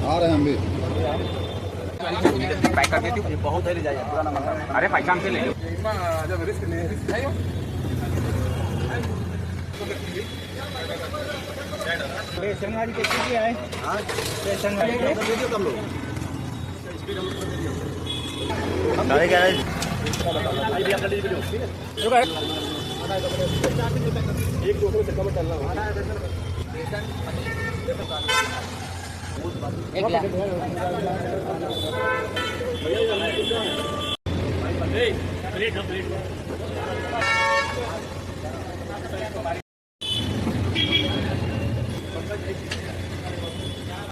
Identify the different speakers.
Speaker 1: आ रहे हैं हम भी।
Speaker 2: पैक कर देती हूँ, बहुत है ले जाइए। अरे पैसा से ले लो। शंगारी कैसे है? हाँ, शंगारी वीडियो कर लो। साढ़े 11 एक दूसरे से कम चलना एक